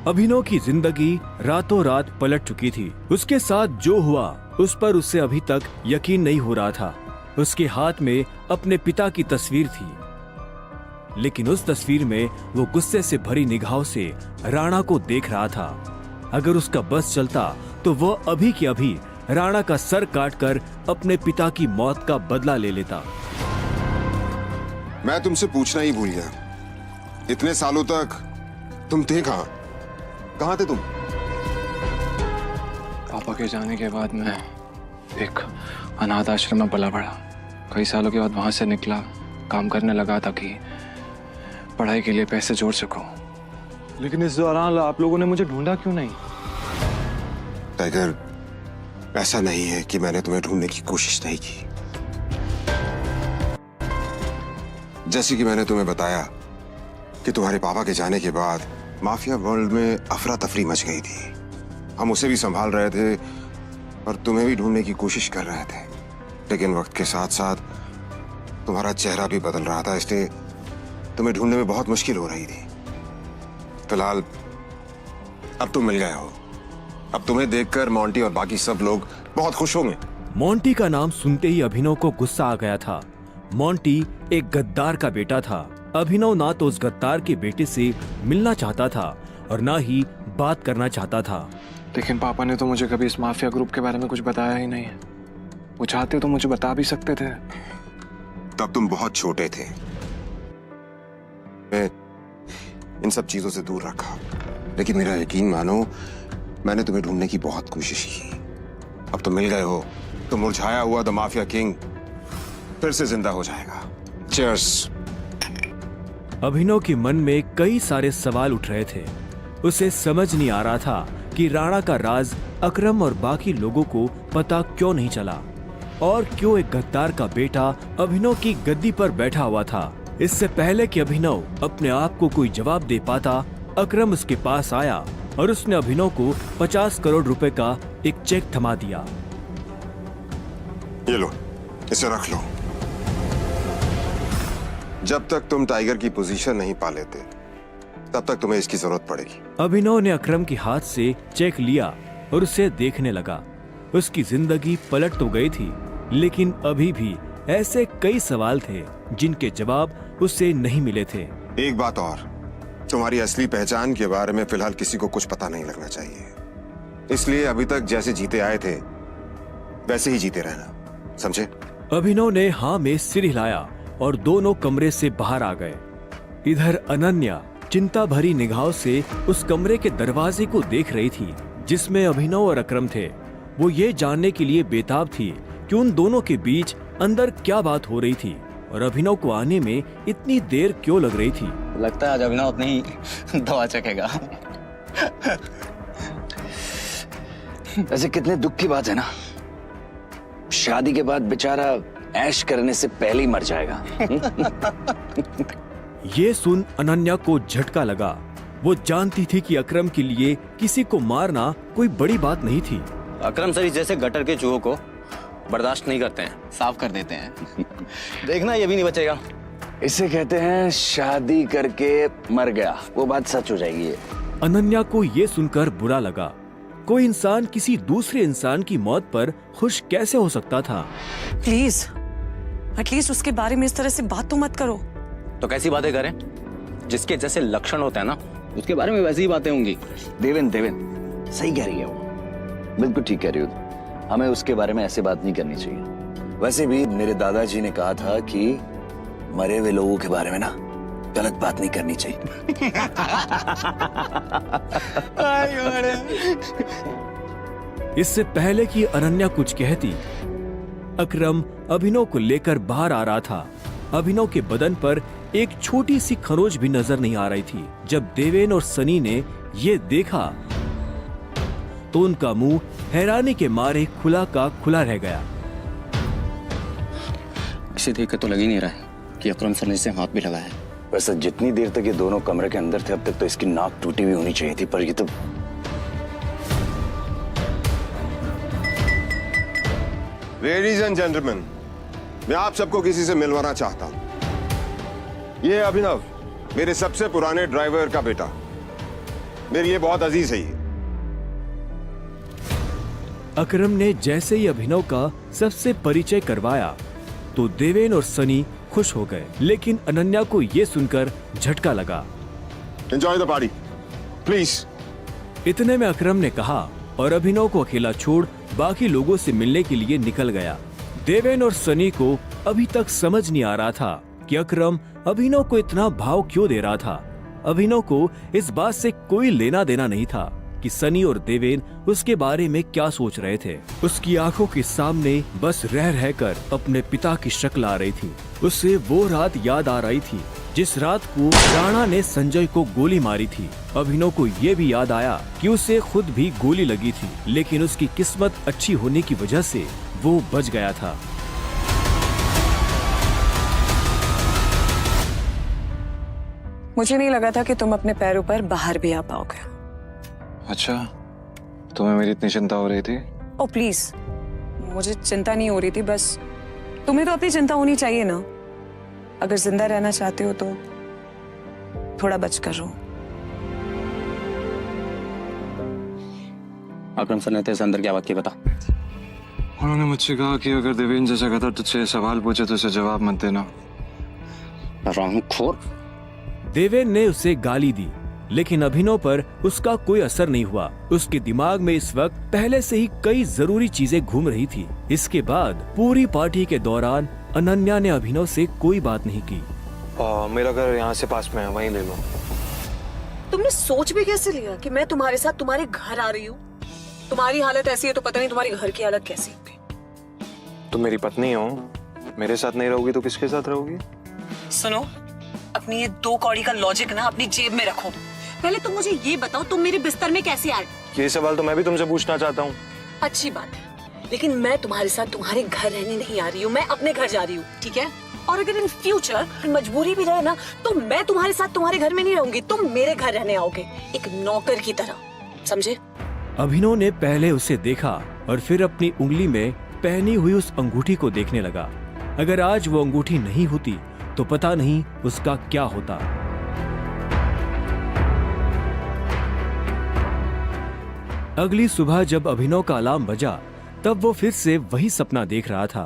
अभिनव की जिंदगी रातों रात पलट चुकी थी। उसके साथ जो हुआ उस पर उससे अभी तक यकीन नहीं हो रहा था। उसके हाथ में अपने पिता की तस्वीर थी, लेकिन उस तस्वीर में वो गुस्से से भरी निगाहों से राणा को देख रहा था। अगर उसका बस चलता तो वह अभी की अभी राणा का सर काटकर अपने पिता की मौत का बदला ले लेता। मैं तुमसे पूछना ही भूल गया, इतने सालों तक तुम थे कहां? कहां थे तुम? पापा के जाने के बाद मैं एक अनाथ आश्रम में पला बढ़ा। कई सालों के बाद वहां से निकला, काम करने लगा ताकि पढ़ाई के लिए पैसे जोड़ सकूं। लेकिन इस दौरान आप लोगों ने मुझे ढूंढा क्यों नहीं? टाइगर, ऐसा नहीं है कि मैंने तुम्हें ढूंढने की कोशिश नहीं की। जैसे कि मैंने तुम्हें बताया कि तुम्हारे पापा के जाने के बाद माफिया वर्ल्ड में अफरा तफरी मच गई थी। हम उसे भी संभाल रहे थे और तुम्हें भी ढूंढने की कोशिश कर रहे थे, लेकिन वक्त के साथ साथ तुम्हारा चेहरा भी बदल रहा था, इसलिए तुम्हें ढूंढने में बहुत मुश्किल हो रही थी। फिलहाल अब तुम मिल गए हो। अब तुम्हें देखकर मोंटी और बाकी सब लोग बहुत खुश होंगे। मोंटी का नाम सुनते ही अभिनव को गुस्सा आ गया था। मोंटी एक गद्दार का बेटा था। अभिनव ना तो उस गद्दार के बेटे से मिलना चाहता था और ना ही बात करना चाहता था। लेकिन पापा ने तो मुझे कभी इस माफिया ग्रुप के बारे में कुछ बताया ही नहीं है। वो चाहते तो मुझे बता भी सकते थे। तब तुम बहुत छोटे थे। मैं इन सब चीजों से दूर रखा, लेकिन मेरा यकीन मानो, मैंने तुम्हें ढूंढने की बहुत कोशिश की। अब तुम मिल गए हो तो मुरझाया हुआ द माफिया किंग फिर से जिंदा हो जाएगा। चीयर्स। अभिनव के मन में कई सारे सवाल उठ रहे थे। उसे समझ नहीं आ रहा था कि राणा का राज अकरम और बाकी लोगों को पता क्यों नहीं चला और क्यों एक गद्दार का बेटा अभिनव की गद्दी पर बैठा हुआ था। इससे पहले कि अभिनव अपने आप को कोई जवाब दे पाता, अकरम उसके पास आया और उसने अभिनव को 50 करोड़ रुपए का एक चेक थमा दिया। ये लो, इसे रख लो। जब तक तुम टाइगर की पोजीशन नहीं पा लेते तब तक तुम्हें इसकी जरूरत पड़ेगी। अभिनव ने अकरम के हाथ से चेक लिया और उसे देखने लगा। उसकी जिंदगी पलट तो गई थी, लेकिन अभी भी ऐसे कई सवाल थे जिनके जवाब उसे नहीं मिले थे। एक बात और, तुम्हारी असली पहचान के बारे में फिलहाल किसी को कुछ पता नहीं लगना चाहिए। इसलिए अभी तक जैसे जीते आए थे वैसे ही जीते रहना, समझे? अभिनव ने हाँ में सिर हिलाया और दोनों कमरे से बाहर आ गए। इधर अनन्या चिंता भरी निगाहों से उस कमरे के दरवाजे को देख रही थी जिसमें अभिनव और अकरम थे। वो ये जानने के लिए बेताब थी कि उन दोनों के बीच अंदर क्या बात हो रही थी और अभिनव को आने में इतनी देर क्यों लग रही थी। लगता है आज अभिनव अपनी दवा चखेगा। ऐसे कितने दुख की बात है ना, शादी के बाद बेचारा ऐश करने से पहले ही मर जाएगा। ये सुन अनन्या को झटका लगा। वो जानती थी कि अकरम के लिए किसी को मारना कोई बड़ी बात नहीं थी। अकरम सर जैसे गटर के चूहों को बर्दाश्त नहीं करते हैं, साफ कर देते हैं। देखना ये भी नहीं बचेगा। इसे कहते हैं शादी करके मर गया, वो बात सच हो जाएगी ये। अनन्या को ये सुनकर बुरा लगा। कोई इंसान किसी दूसरे इंसान की मौत पर खुश कैसे हो सकता था? प्लीज एटलीस्ट उसके बारे में इस तरह से बात तो मत करो। तो कैसी बातें करें? जिसके जैसे लक्षण होते हैं ना, उसके बारे में वैसी ही बातें होंगी। देवेन सही कह रही है वो, बिल्कुल ठीक कह रही हो। हमें उसके बारे में ऐसे बात नहीं करनी चाहिए। वैसे भी मेरे दादाजी ने कहा था कि मरे हुए लोगों के बारे में ना गलत बात नहीं करनी चाहिए। इससे पहले कि अनन्या कुछ कहती, अकरम अभिनव को लेकर बाहर आ रहा था। अभिनव के बदन पर एक छोटी सी खरोंच भी नजर नहीं आ रही थी। जब देवेन और सनी ने ये देखा तो उनका मुंह हैरानी के मारे खुला का खुला रह गया। इसे देखकर तो लग ही नहीं रहा है कि अकरम सर ने इसे हाथ भी लगाया है। वैसे जितनी देर तक ये दोनों कमरे के अंदर थे, अब तक तो इसकी नाक टूटी हुई होनी चाहिए थी, पर ये तो लेडीज एंड जेंटलमैन, मैं आप सबको किसी से मिलवाना चाहता हूं। ये अभिनव, मेरे सबसे पुराने ड्राइवर का बेटा। मेरे लिए बहुत अजीज है ये। अकरम ने जैसे ही अभिनव का सबसे परिचय करवाया तो देवेन और सनी खुश हो गए, लेकिन अनन्या को ये सुनकर झटका लगा। Enjoy the party please. इतने में अकरम ने कहा और अभिनव को अकेला छोड़ बाकी लोगों से मिलने के लिए निकल गया। देवेन और सनी को अभी तक समझ नहीं आ रहा था कि अकरम अभिनव को इतना भाव क्यों दे रहा था। अभिनव को इस बात से कोई लेना देना नहीं था कि सनी और देवेन उसके बारे में क्या सोच रहे थे। उसकी आंखों के सामने बस रह रहकर अपने पिता की शक्ल आ रही थी। उसे वो रात याद आ रही थी जिस रात को राणा ने संजय को गोली मारी थी। अभिनव को ये भी याद आया कि उसे खुद भी गोली लगी थी, लेकिन उसकी किस्मत अच्छी होने की वजह से वो बच गया था। मुझे नहीं लगा था कि तुम अपने पैरों पर बाहर भी आ पाओगे। अच्छा, तुम्हें मेरी इतनी चिंता हो रही थी? ओ प्लीज, मुझे चिंता नहीं हो रही थी, बस तुम्हें तो अपनी चिंता होनी चाहिए ना। अगर जिंदा रहना चाहते हो तो थोड़ा बचकर रहो। अकरम सर ने तेरे अंदर क्या बात की बता। उन्होंने मुझसे कहा कि अगर देवेन जैसा कहता तुझसे सवाल पूछे तो उसे जवाब मत देना। रामखोर। देवेन ने उसे गाली दी, लेकिन अभिनव पर उसका कोई असर नहीं हुआ। उसके दिमाग में इस वक्त पहले से ही कई जरूरी चीजें घूम रही थी। इसके बाद पूरी पार्टी के दौरान अनन्या ने अभिनव से कोई बात नहीं की। मेरा घर यहाँ से पास में है, वहीं ले लो। तुमने सोच भी कैसे लिया कि मैं तुम्हारे साथ तुम्हारे घर आ रही हूँ? तुम्हारी हालत ऐसी है तो पता नहीं तुम्हारी घर की हालत कैसी होगी। तुम मेरी पत्नी हो, मेरे साथ नहीं रहोगी तो किसके साथ रहोगी? सुनो, अपनी ये 2 कौड़ी का लॉजिक ना अपनी जेब में रखो। पहले तुम मुझे ये बताओ, तुम मेरे बिस्तर में कैसे आए? ये सवाल तो मैं भी तुमसे पूछना चाहता हूँ। अच्छी बात है, लेकिन मैं तुम्हारे साथ तुम्हारे घर रहने नहीं आ रही हूँ, मैं अपने घर जा रही हूँ, ठीक है? और अगर इन फ्यूचर मजबूरी भी रहे ना तो मैं तुम्हारे साथ तुम्हारे घर में नहीं रहूंगी, तुम मेरे घर रहने आओगे एक नौकर की तरह, समझे? अभिनव ने पहले उसे देखा और फिर अपनी उंगली में पहनी हुई उस अंगूठी को देखने लगा। अगर आज वो अंगूठी नहीं होती तो पता नहीं उसका क्या होता। अगली सुबह जब अभिनव का अलार्म बजा तब वो फिर से वही सपना देख रहा था।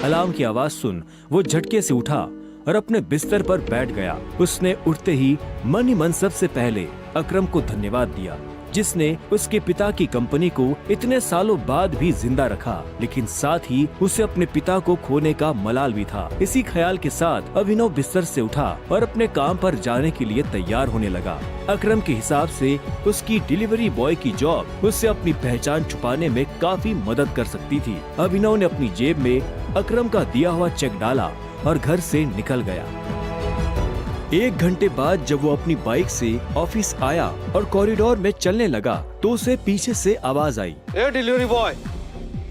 अलार्म की आवाज सुन वो झटके से उठा और अपने बिस्तर पर बैठ गया। उसने उठते ही मन सबसे पहले अकरम को धन्यवाद दिया, जिसने उसके पिता की कंपनी को इतने सालों बाद भी जिंदा रखा, लेकिन साथ ही उसे अपने पिता को खोने का मलाल भी था। इसी ख्याल के साथ अभिनव बिस्तर से उठा और अपने काम पर जाने के लिए तैयार होने लगा। अकरम के हिसाब से उसकी डिलीवरी बॉय की जॉब उससे अपनी पहचान छुपाने में काफी मदद कर सकती थी। अभिनव ने अपनी जेब में अकरम का दिया हुआ चेक डाला और घर से निकल गया। 1 घंटे बाद जब वो अपनी बाइक से ऑफिस आया और कॉरिडोर में चलने लगा तो उसे पीछे से आवाज आई। A delivery boy!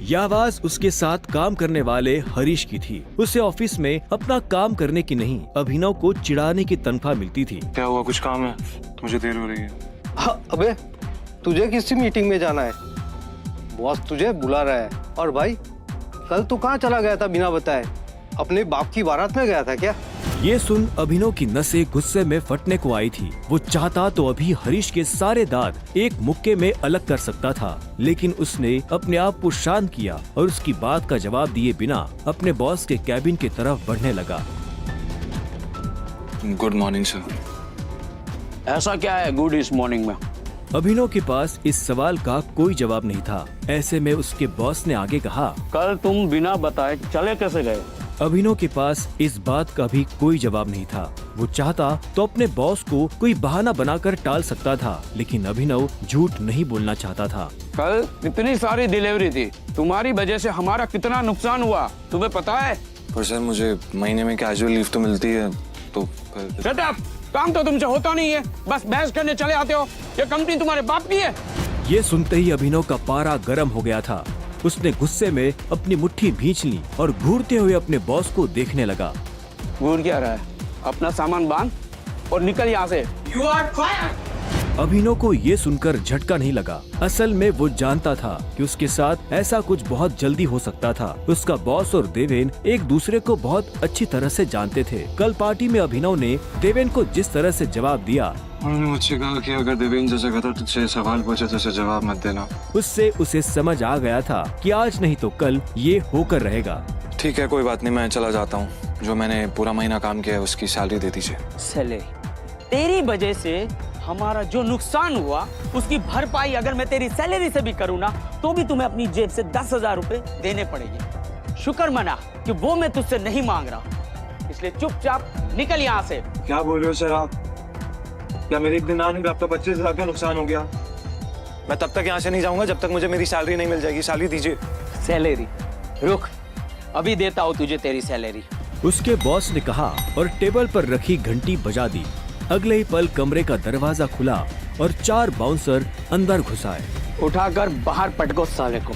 यह आवाज उसके साथ काम करने वाले हरीश की थी। उसे ऑफिस में अपना काम करने की नहीं, अभिनव को चिढ़ाने की तनख्वाह मिलती थी। क्या हुआ, कुछ काम है? मुझे देर हो रही है। हाँ, अबे तुझे किसी मीटिंग में जाना है, बॉस तुझे बुला रहा है। और भाई कल तू कहाँ चला गया था बिना बताए? अपने बाप की बारात में गया था क्या? ये सुन अभिनव की नसें गुस्से में फटने को आई थी। वो चाहता तो अभी हरीश के सारे दांत एक मुक्के में अलग कर सकता था, लेकिन उसने अपने आप को शांत किया और उसकी बात का जवाब दिए बिना अपने बॉस के कैबिन की तरफ बढ़ने लगा। Good morning sir. ऐसा क्या है गुड इस मॉर्निंग में? अभिनव के पास इस सवाल का कोई जवाब नहीं था। ऐसे में उसके बॉस ने आगे कहा, कल तुम बिना बताए चले कैसे गए? अभिनव के पास इस बात का भी कोई जवाब नहीं था। वो चाहता तो अपने बॉस को कोई बहाना बनाकर टाल सकता था, लेकिन अभिनव झूठ नहीं बोलना चाहता था। कल इतनी सारी डिलीवरी थी, तुम्हारी वजह से हमारा कितना नुकसान हुआ तुम्हें पता है? पर सर मुझे महीने में कैजुअल लीव तो मिलती है, तो शट अप! काम तो तुमसे होता नहीं है, बस बहस करने चले आते हो। ये कंपनी तुम्हारे बाप की है। ये सुनते ही अभिनव का पारा गर्म हो गया था। उसने गुस्से में अपनी मुट्ठी भींच ली और घूरते हुए अपने बॉस को देखने लगा। घूर क्या रहा है? अपना सामान बांध और निकल यहाँ से। You are fired! अभिनव को ये सुनकर झटका नहीं लगा। असल में वो जानता था कि उसके साथ ऐसा कुछ बहुत जल्दी हो सकता था। उसका बॉस और देवेन एक दूसरे को बहुत अच्छी तरह से जानते थे। कल पार्टी में अभिनव ने देवेन को जिस तरह से जवाब दिया, उन्होंने मुझसे कहा कि अगर देवेन जैसे कहता तुझसे सवाल पूछे तो उसे जवाब मत देना। उससे उसे समझ आ गया था कि आज नहीं तो कल ये होकर रहेगा। ठीक है, कोई बात नहीं, मैं चला जाता हूँ। जो मैंने पूरा महीना काम किया है उसकी सैलरी दे दीजिए। सैलरी? तेरी वजह से हमारा जो नुकसान हुआ उसकी भरपाई अगर मैं तेरी सैलरी से भी करूँ ना तो भी तुम्हें अपनी जेब से 10,000 रुपए देने पड़ेंगे। शुक्र मना कि वो मैं तुझसे नहीं मांग रहा, इसलिए चुपचाप निकल यहाँ से। क्या बोल रहे हो सर आप? क्या मेरे एक दिन आने में आपका 25,000 का नुकसान हो गया? मैं तब तक यहाँ से नहीं जाऊंगा जब तक मुझे मेरी सैलरी नहीं मिल जाएगी। सैलरी दीजिए। सैलरी? रुक, अभी देता हूँ तुझे तेरी सैलरी। उसके बॉस ने कहा और टेबल पर रखी घंटी बजा दी। अगले ही पल कमरे का दरवाजा खुला और 4 बाउंसर अंदर घुस आए। उठाकर बाहर पटको साले को।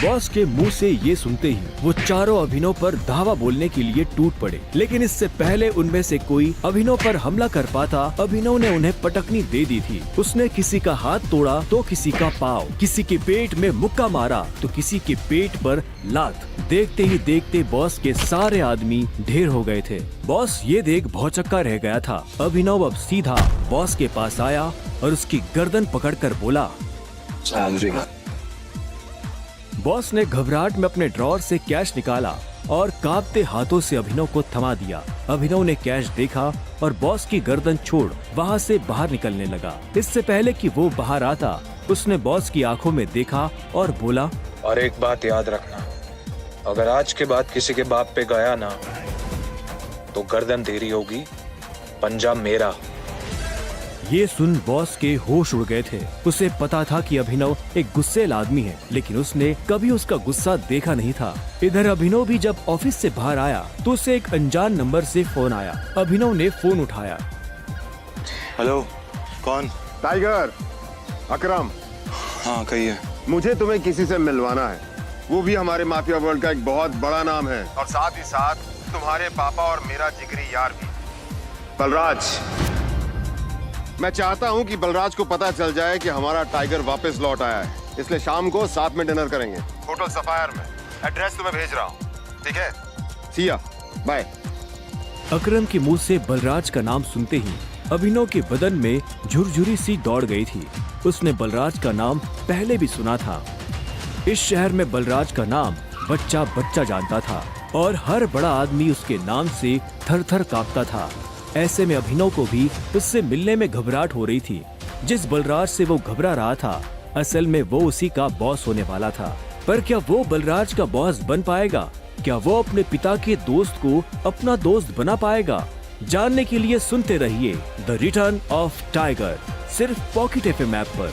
बॉस के मुंह से ये सुनते ही वो चारों अभिनव पर धावा बोलने के लिए टूट पड़े, लेकिन इससे पहले उनमें से कोई अभिनव पर हमला कर पाता, अभिनव ने उन्हें पटकनी दे दी थी। उसने किसी का हाथ तोड़ा तो किसी का पाँव, किसी के पेट में मुक्का मारा तो किसी के पेट पर लात। देखते ही देखते बॉस के सारे आदमी ढेर हो गए थे। बॉस ये देख भौचक्का रह गया था। अभिनव अब सीधा बॉस के पास आया और उसकी गर्दन पकड़कर बोला, सैलरी। बॉस ने घबराहट में अपने ड्रॉर से कैश निकाला और कांपते हाथों से अभिनव को थमा दिया। अभिनव ने कैश देखा और बॉस की गर्दन छोड़ वहाँ से बाहर निकलने लगा। इससे पहले कि वो बाहर आता, उसने बॉस की आंखों में देखा और बोला, और एक बात याद रखना, अगर आज के बाद किसी के बाप पे गया ना तो गर्दन तेरी होगी, पंजा मेरा। ये सुन बॉस के होश उड़ गए थे। उसे पता था कि अभिनव एक गुस्सेल आदमी है, लेकिन उसने कभी उसका गुस्सा देखा नहीं था। इधर अभिनव भी जब ऑफिस से बाहर आया तो उसे एक अनजान नंबर से फोन आया। अभिनव ने फोन उठाया। हेलो, कौन? टाइगर, अकरम। हाँ कहिए। मुझे तुम्हें किसी से मिलवाना है, वो भी हमारे माफिया वर्ल्ड का एक बहुत बड़ा नाम है, और साथ ही साथ तुम्हारे पापा और मेरा जिगरी यार भी, बलराज। मैं चाहता हूं कि बलराज को पता चल जाए कि हमारा टाइगर वापस लौट आया है, इसलिए शाम को साथ में डिनर करेंगे होटल सफायर में। एड्रेस तुम्हें भेज रहा हूं, ठीक है? सी या, बाय। अकरम के मुंह से बलराज का नाम सुनते ही अभिनव के बदन में झुरझुरी सी दौड़ गई थी। उसने बलराज का नाम पहले भी सुना था। इस शहर में बलराज का नाम बच्चा बच्चा जानता था और हर बड़ा आदमी उसके नाम से थर थर कांपता था। ऐसे में अभिनव को भी उससे मिलने में घबराहट हो रही थी। जिस बलराज से वो घबरा रहा था, असल में वो उसी का बॉस होने वाला था। पर क्या वो बलराज का बॉस बन पाएगा? क्या वो अपने पिता के दोस्त को अपना दोस्त बना पाएगा? जानने के लिए सुनते रहिए द रिटर्न ऑफ टाइगर, सिर्फ पॉकेट एफएम ऐप पर।